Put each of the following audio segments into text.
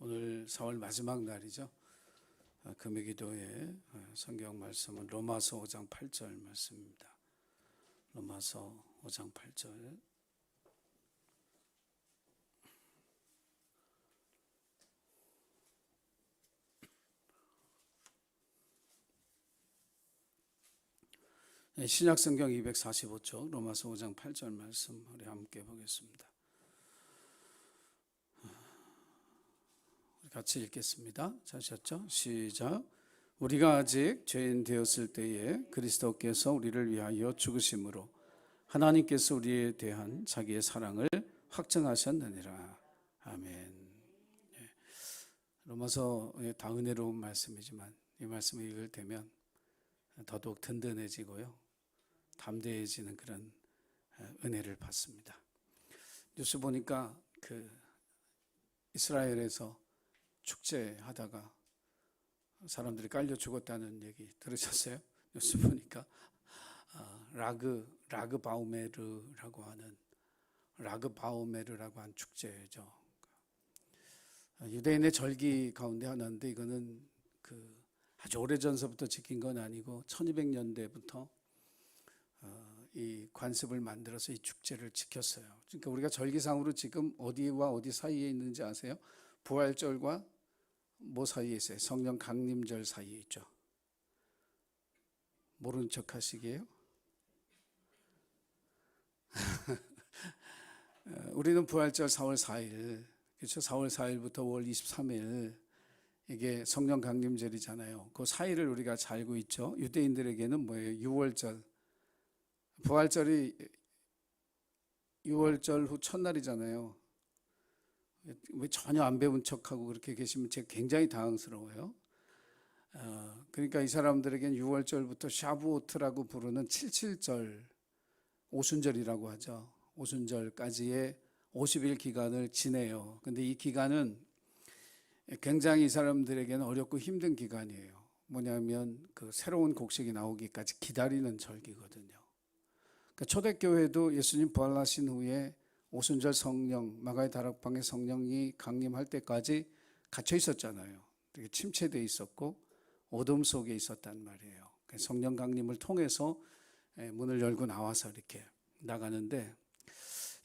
오늘 4월 마지막 날이죠. 금요기도의 성경 말씀은 로마서 5장 8절 말씀입니다. 로마서 5장 8절. 신약성경 245쪽 로마서 5장 8절 말씀 우리 함께 보겠습니다. 같이 읽겠습니다. 자셨죠? 시작. 우리가 아직 죄인 되었을 때에 그리스도께서 우리를 위하여 죽으심으로 하나님께서 우리에 대한 자기의 사랑을 확증하셨느니라. 아멘. 로마서의 다 은혜로운 말씀이지만 이 말씀을 읽을 때면 더더욱 든든해지고요, 담대해지는 그런 은혜를 받습니다. 뉴스 보니까 이스라엘에서 축제하다가 사람들이 깔려 죽었다는 얘기 들으셨어요? 뉴스 보니까 라그바우메르라고 하는 축제죠. 유대인의 절기 가운데 하나인데 이거는 아주 오래전서부터 지킨 건 아니고 1200년대부터 이 관습을 만들어서 이 축제를 지켰어요. 그러니까 우리가 절기상으로 지금 어디와 어디 사이에 있는지 아세요? 부활절과 뭐 사이에 있어요? 성령 강림절 사이에 있죠. 모르는 척 하시게요? 우리는 부활절 4월 4일, 그렇죠? 4월 4일부터 5월 23일 이게 성령 강림절이잖아요. 그 사이를 우리가 잘 알고 있죠. 유대인들에게는 뭐예요? 6월절. 부활절이 6월절 후 첫날이잖아요. 왜 전혀 안 배운 척하고 그렇게 계시면 제가 굉장히 당황스러워요. 그러니까 이 사람들에겐 6월절부터 샤부오트라고 부르는 77절, 오순절이라고 하죠. 오순절까지의 50일 기간을 지내요. 근데 이 기간은 굉장히 이 사람들에게는 어렵고 힘든 기간이에요. 뭐냐면 새로운 곡식이 나오기까지 기다리는 절기거든요. 그러니까 초대교회도 예수님 부활하신 후에 오순절 성령, 마가의 다락방에 성령이 강림할 때까지 갇혀 있었잖아요. 되게 침체되어 있었고 어둠 속에 있었단 말이에요. 성령 강림을 통해서 문을 열고 나와서 이렇게 나가는데,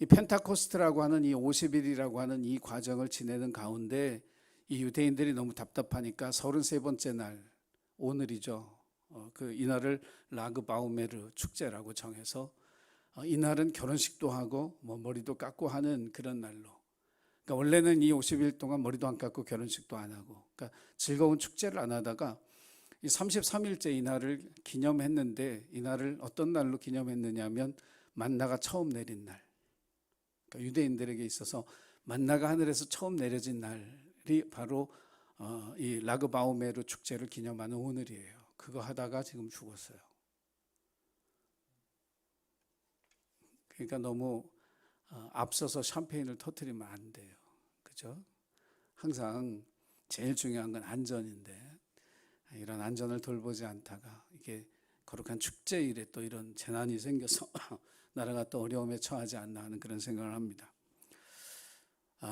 이 펜타코스트라고 하는 이 50일이라고 하는 이 과정을 지내는 가운데 이 유대인들이 너무 답답하니까 33번째 날, 오늘이죠. 이날을 라그바우메르 축제라고 정해서 이날은 결혼식도 하고 머리도 깎고 하는 그런 날로. 그러니까 원래는 이 50일 동안 머리도 안 깎고 결혼식도 안 하고, 그러니까 즐거운 축제를 안 하다가 이 33일째 이날을 기념했는데, 이날을 어떤 날로 기념했느냐면 만나가 처음 내린 날. 그러니까 유대인들에게 있어서 만나가 하늘에서 처음 내려진 날이 바로 이 라그바우메르 축제를 기념하는 오늘이에요. 그거 하다가 지금 죽었어요. 그러니까 너무 앞서서 샴페인을 터뜨리면 안 돼요. 그죠? 항상 제일 중요한 건 안전인데, 이런 안전을 돌보지 않다가 이게 거룩한 축제일에 또 이런 재난이 생겨서 나라가 또 어려움에 처하지 않나 하는 그런 생각을 합니다.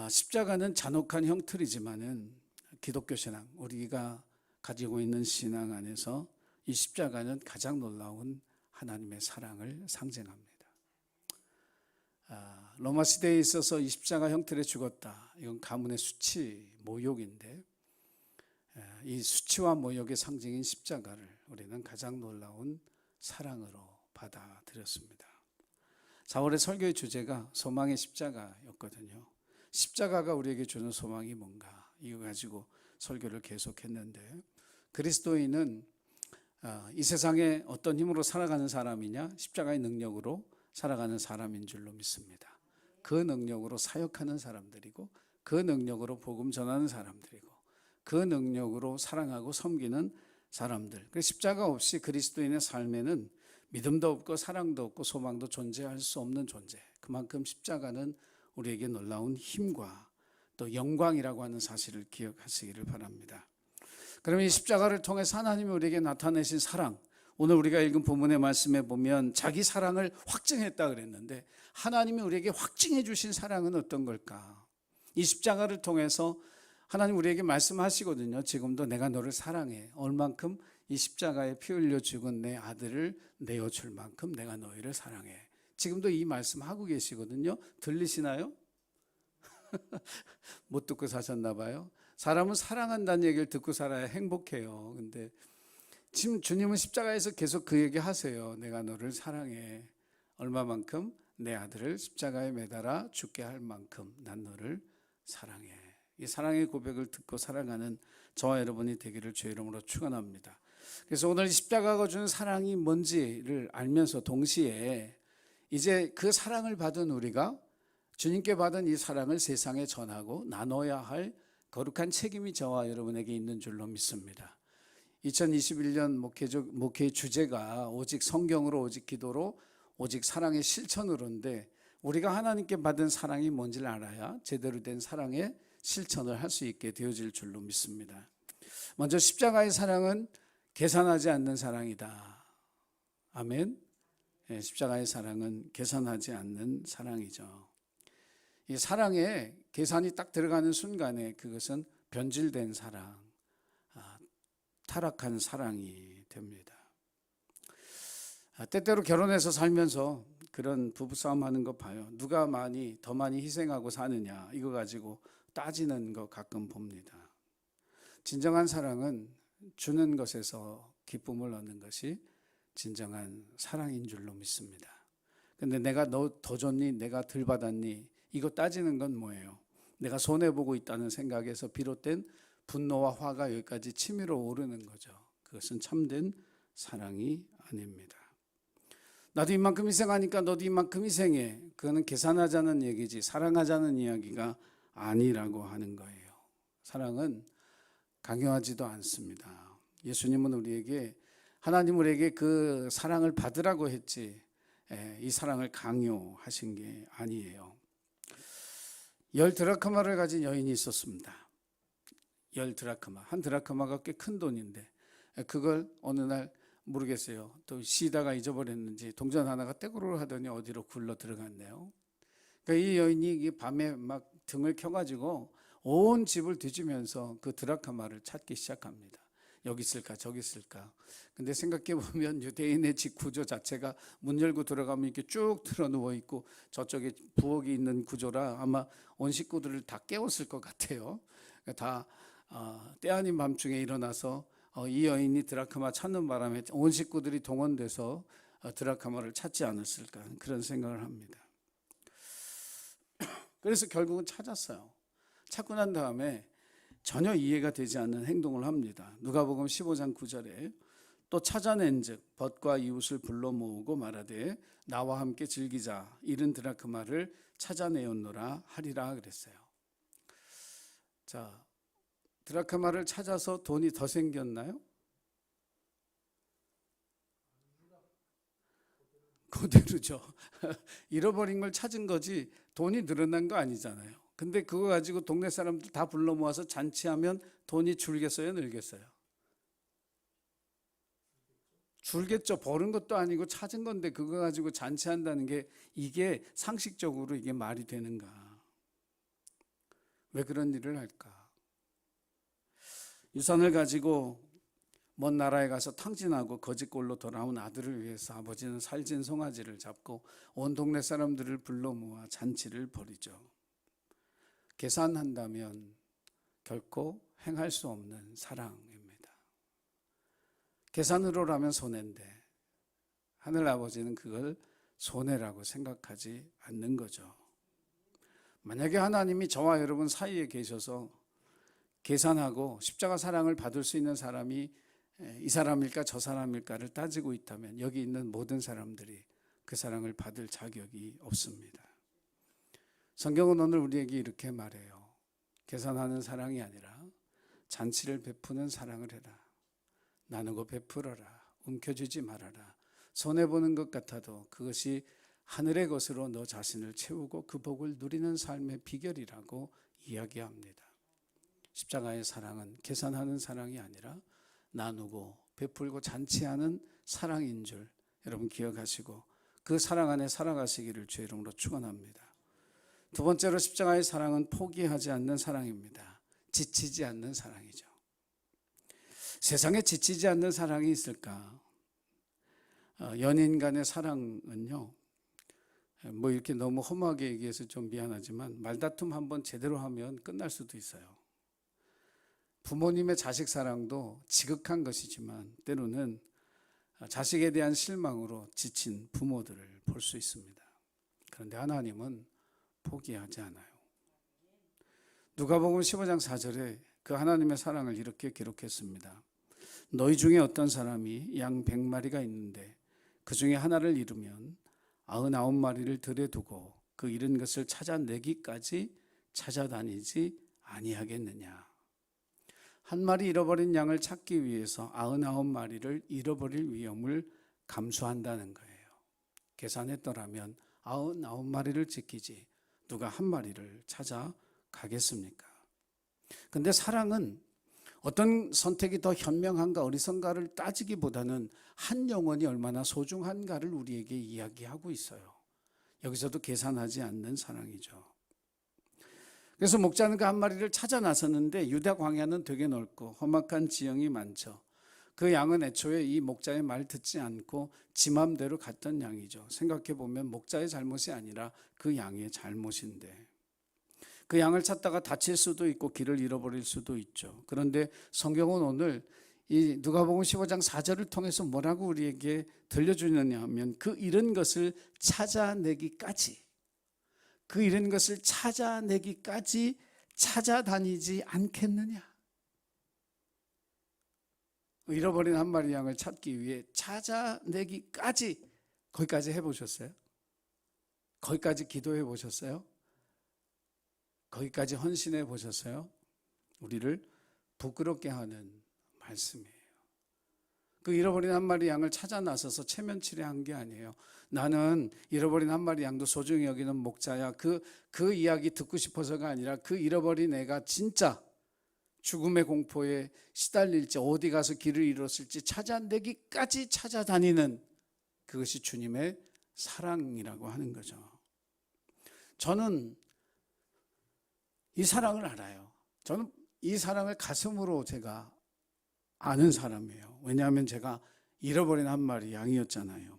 십자가는 잔혹한 형틀이지만은 기독교 신앙, 우리가 가지고 있는 신앙 안에서 이 십자가는 가장 놀라운 하나님의 사랑을 상징합니다. 로마 시대에 있어서 이 십자가 형틀에 죽었다, 이건 가문의 수치, 모욕인데, 이 수치와 모욕의 상징인 십자가를 우리는 가장 놀라운 사랑으로 받아들였습니다. 4월의 설교의 주제가 소망의 십자가였거든요. 십자가가 우리에게 주는 소망이 뭔가, 이거 가지고 설교를 계속했는데, 그리스도인은 이 세상에 어떤 힘으로 살아가는 사람이냐? 십자가의 능력으로 살아가는 사람인 줄로 믿습니다. 그 능력으로 사역하는 사람들이고, 그 능력으로 복음 전하는 사람들이고, 그 능력으로 사랑하고 섬기는 사람들. 그래서 십자가 없이 그리스도인의 삶에는 믿음도 없고 사랑도 없고 소망도 존재할 수 없는 존재. 그만큼 십자가는 우리에게 놀라운 힘과 또 영광이라고 하는 사실을 기억하시기를 바랍니다. 그러면 이 십자가를 통해서 하나님이 우리에게 나타내신 사랑, 오늘 우리가 읽은 본문의 말씀에 보면 자기 사랑을 확증했다 그랬는데, 하나님이 우리에게 확증해 주신 사랑은 어떤 걸까? 이 십자가를 통해서 하나님 우리에게 말씀하시거든요. 지금도 내가 너를 사랑해. 얼만큼? 이 십자가에 피 흘려 죽은 내 아들을 내어줄 만큼 내가 너희를 사랑해. 지금도 이 말씀 하고 계시거든요. 들리시나요? 못 듣고 사셨나 봐요. 사람은 사랑한다는 얘기를 듣고 살아야 행복해요. 근데 지금 주님은 십자가에서 계속 그 얘기 하세요. 내가 너를 사랑해. 얼마만큼? 내 아들을 십자가에 매달아 죽게 할 만큼 난 너를 사랑해. 이 사랑의 고백을 듣고 살아가는 저와 여러분이 되기를 주의 이름으로 축원합니다. 그래서 오늘 십자가가 주는 사랑이 뭔지를 알면서 동시에 이제 그 사랑을 받은 우리가 주님께 받은 이 사랑을 세상에 전하고 나눠야 할 거룩한 책임이 저와 여러분에게 있는 줄로 믿습니다. 2021년 목회 주제가 오직 성경으로, 오직 기도로, 오직 사랑의 실천으로인데 우리가 하나님께 받은 사랑이 뭔지를 알아야 제대로 된 사랑의 실천을 할 수 있게 되어질 줄로 믿습니다. 먼저 십자가의 사랑은 계산하지 않는 사랑이다. 아멘. 네, 십자가의 사랑은 계산하지 않는 사랑이죠. 이 사랑에 계산이 딱 들어가는 순간에 그것은 변질된 사랑, 타락한 사랑이 됩니다. 때때로 결혼해서 살면서 그런 부부싸움 하는 거 봐요. 누가 더 많이 희생하고 사느냐 이거 가지고 따지는 거 가끔 봅니다. 진정한 사랑은 주는 것에서 기쁨을 얻는 것이 진정한 사랑인 줄로 믿습니다. 근데 내가 너 더 줬니? 내가 덜 받았니? 이거 따지는 건 뭐예요? 내가 손해보고 있다는 생각에서 비롯된 분노와 화가 여기까지 치밀어 오르는 거죠. 그것은 참된 사랑이 아닙니다. 나도 이만큼 희생하니까 너도 이만큼 희생해. 그거는 계산하자는 얘기지 사랑하자는 이야기가 아니라고 하는 거예요. 사랑은 강요하지도 않습니다. 예수님은 우리에게, 하나님 우리에게 그 사랑을 받으라고 했지 이 사랑을 강요하신 게 아니에요. 10드라크마를 가진 여인이 있었습니다. 10드라크마, 한 드라크마가 꽤 큰 돈인데 그걸 어느 날 모르겠어요. 또 쉬다가 잊어버렸는지 동전 하나가 떼구르르 하더니 어디로 굴러 들어갔네요. 그러니까 이 여인이 밤에 막 등을 켜가지고 온 집을 뒤지면서 그 드라크마를 찾기 시작합니다. 여기 있을까 저기 있을까. 근데 생각해 보면 유대인의 집 구조 자체가 문 열고 들어가면 이렇게 쭉 들어 누워 있고 저쪽에 부엌이 있는 구조라 아마 온 식구들을 다 깨웠을 것 같아요. 다 때 아닌 밤중에 일어나서 이 여인이 드라크마 찾는 바람에 온 식구들이 동원돼서 드라크마를 찾지 않았을까 그런 생각을 합니다. 그래서 결국은 찾았어요. 찾고 난 다음에 전혀 이해가 되지 않는 행동을 합니다. 누가복음 15장 9절에 또 찾아낸즉 벗과 이웃을 불러 모으고 말하되 나와 함께 즐기자 잃은 드라크마를 찾아내었노라 하리라 그랬어요. 자, 드라크마를 찾아서 돈이 더 생겼나요? 그대로죠. 잃어버린 걸 찾은 거지 돈이 늘어난 거 아니잖아요. 근데 그거 가지고 동네 사람들 다 불러 모아서 잔치하면 돈이 줄겠어요, 늘겠어요? 줄겠죠. 버는 것도 아니고 찾은 건데 그거 가지고 잔치한다는 게 이게 상식적으로 이게 말이 되는가? 왜 그런 일을 할까? 유산을 가지고 먼 나라에 가서 탕진하고 거짓골로 돌아온 아들을 위해서 아버지는 살찐 송아지를 잡고 온 동네 사람들을 불러 모아 잔치를 벌이죠. 계산한다면 결코 행할 수 없는 사랑입니다. 계산으로라면 손해인데 하늘 아버지는 그걸 손해라고 생각하지 않는 거죠. 만약에 하나님이 저와 여러분 사이에 계셔서 계산하고 십자가 사랑을 받을 수 있는 사람이 이 사람일까 저 사람일까를 따지고 있다면 여기 있는 모든 사람들이 그 사랑을 받을 자격이 없습니다. 성경은 오늘 우리에게 이렇게 말해요. 계산하는 사랑이 아니라 잔치를 베푸는 사랑을 해라. 나누고 베풀어라. 움켜쥐지 말아라. 손해보는 것 같아도 그것이 하늘의 것으로 너 자신을 채우고 그 복을 누리는 삶의 비결이라고 이야기합니다. 십자가의 사랑은 계산하는 사랑이 아니라 나누고 베풀고 잔치하는 사랑인 줄 여러분 기억하시고 그 사랑 안에 살아가시기를 주의 이름으로 축원합니다. 두 번째로 십자가의 사랑은 포기하지 않는 사랑입니다. 지치지 않는 사랑이죠. 세상에 지치지 않는 사랑이 있을까? 연인 간의 사랑은요, 뭐 이렇게 너무 험하게 얘기해서 좀 미안하지만 말다툼 한번 제대로 하면 끝날 수도 있어요. 부모님의 자식 사랑도 지극한 것이지만 때로는 자식에 대한 실망으로 지친 부모들을 볼 수 있습니다. 그런데 하나님은 포기하지 않아요. 누가복음 15장 4절에 그 하나님의 사랑을 이렇게 기록했습니다. 너희 중에 어떤 사람이 양 100마리가 있는데 그 중에 하나를 잃으면 99마리를 들에 두고 그 잃은 것을 찾아내기까지 찾아다니지 아니하겠느냐. 한 마리 잃어버린 양을 찾기 위해서 99마리를 잃어버릴 위험을 감수한다는 거예요. 계산했더라면 99마리를 지키지 누가 한 마리를 찾아가겠습니까? 근데 사랑은 어떤 선택이 더 현명한가 어리석은가를 따지기보다는 한 영혼이 얼마나 소중한가를 우리에게 이야기하고 있어요. 여기서도 계산하지 않는 사랑이죠. 그래서 목자는 그 한 마리를 찾아 나섰는데 유다 광야는 되게 넓고 험악한 지형이 많죠. 그 양은 애초에 이 목자의 말 듣지 않고 지 맘대로 갔던 양이죠. 생각해 보면 목자의 잘못이 아니라 그 양의 잘못인데 그 양을 찾다가 다칠 수도 있고 길을 잃어버릴 수도 있죠. 그런데 성경은 오늘 이 누가복음 15장 4절을 통해서 뭐라고 우리에게 들려주느냐 하면 그 잃은 것을 찾아내기까지 찾아다니지 않겠느냐. 잃어버린 한 마리 양을 찾기 위해 찾아내기까지, 거기까지 해보셨어요? 거기까지 기도해 보셨어요? 거기까지 헌신해 보셨어요? 우리를 부끄럽게 하는 말씀이에요. 그 잃어버린 한 마리 양을 찾아 나서서 체면치레한 게 아니에요. 나는 잃어버린 한 마리 양도 소중히 여기는 목자야. 그 이야기 듣고 싶어서가 아니라 그 잃어버린 애가 진짜 죽음의 공포에 시달릴지 어디 가서 길을 잃었을지 찾아내기까지 찾아다니는 그것이 주님의 사랑이라고 하는 거죠. 저는 이 사랑을 알아요. 저는 이 사랑을 가슴으로 제가 아는 사람이에요. 왜냐하면 제가 잃어버린 한 마리 양이었잖아요.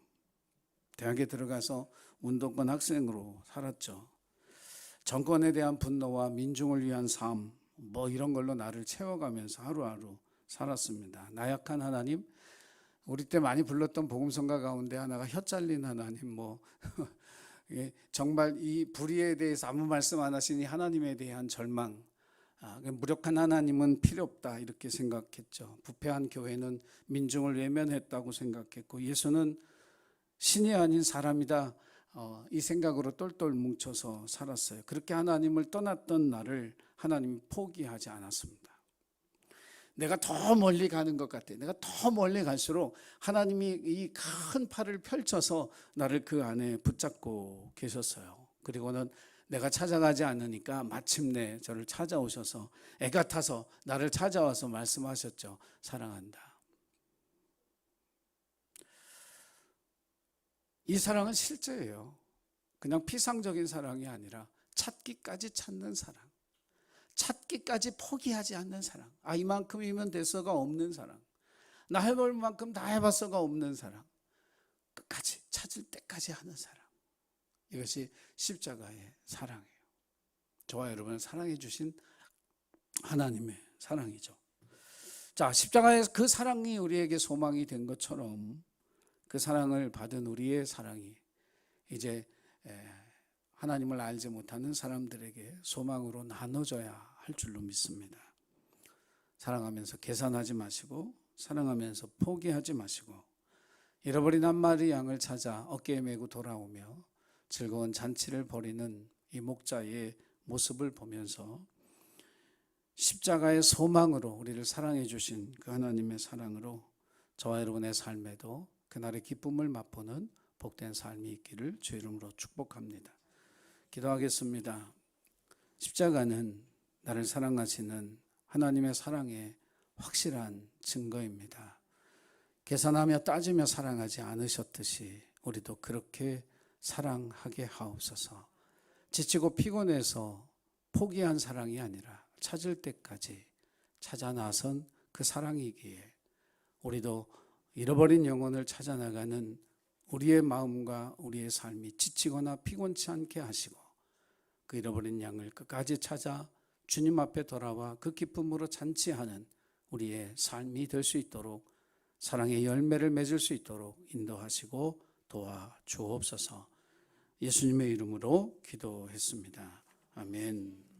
대학에 들어가서 운동권 학생으로 살았죠. 정권에 대한 분노와 민중을 위한 삶, 뭐 이런 걸로 나를 채워가면서 하루하루 살았습니다. 나약한 하나님, 우리 때 많이 불렀던 복음성가 가운데 하나가 혀 잘린 하나님, 뭐 정말 이 불의에 대해서 아무 말씀 안 하시니 하나님에 대한 절망, 무력한 하나님은 필요 없다 이렇게 생각했죠. 부패한 교회는 민중을 외면했다고 생각했고 예수는 신이 아닌 사람이다, 이 생각으로 똘똘 뭉쳐서 살았어요. 그렇게 하나님을 떠났던 나를 하나님이 포기하지 않았습니다. 내가 더 멀리 가는 것 같아. 내가 더 멀리 갈수록 하나님이 이 큰 팔을 펼쳐서 나를 그 안에 붙잡고 계셨어요. 그리고는 내가 찾아가지 않으니까 마침내 저를 찾아오셔서 애가 타서 나를 찾아와서 말씀하셨죠. 사랑한다. 이 사랑은 실제예요. 그냥 피상적인 사랑이 아니라 찾기까지 찾는 사랑, 찾기까지 포기하지 않는 사랑, 이만큼이면 돼서가 없는 사랑, 나 해볼 만큼 다 해봤어가 없는 사랑, 끝까지 찾을 때까지 하는 사랑. 이것이 십자가의 사랑이에요. 저와 여러분을 사랑해 주신 하나님의 사랑이죠. 자, 십자가의 그 사랑이 우리에게 소망이 된 것처럼 그 사랑을 받은 우리의 사랑이 이제 하나님을 알지 못하는 사람들에게 소망으로 나눠져야 할 줄로 믿습니다. 사랑하면서 계산하지 마시고, 사랑하면서 포기하지 마시고, 잃어버린 한 마리 양을 찾아 어깨에 메고 돌아오며 즐거운 잔치를 벌이는 이 목자의 모습을 보면서 십자가의 소망으로 우리를 사랑해 주신 그 하나님의 사랑으로 저와 여러분의 삶에도 그날의 기쁨을 맛보는 복된 삶이 있기를 주 이름으로 축복합니다. 기도하겠습니다. 십자가는 나를 사랑하시는 하나님의 사랑의 확실한 증거입니다. 계산하며 따지며 사랑하지 않으셨듯이 우리도 그렇게 사랑하게 하옵소서. 지치고 피곤해서 포기한 사랑이 아니라 찾을 때까지 찾아 나선 그 사랑이기에 우리도 잃어버린 영혼을 찾아 나가는 우리의 마음과 우리의 삶이 지치거나 피곤치 않게 하시고 그 잃어버린 양을 끝까지 찾아 주님 앞에 돌아와 그 기쁨으로 잔치하는 우리의 삶이 될 수 있도록 사랑의 열매를 맺을 수 있도록 인도하시고 도와주옵소서. 예수님의 이름으로 기도했습니다. 아멘.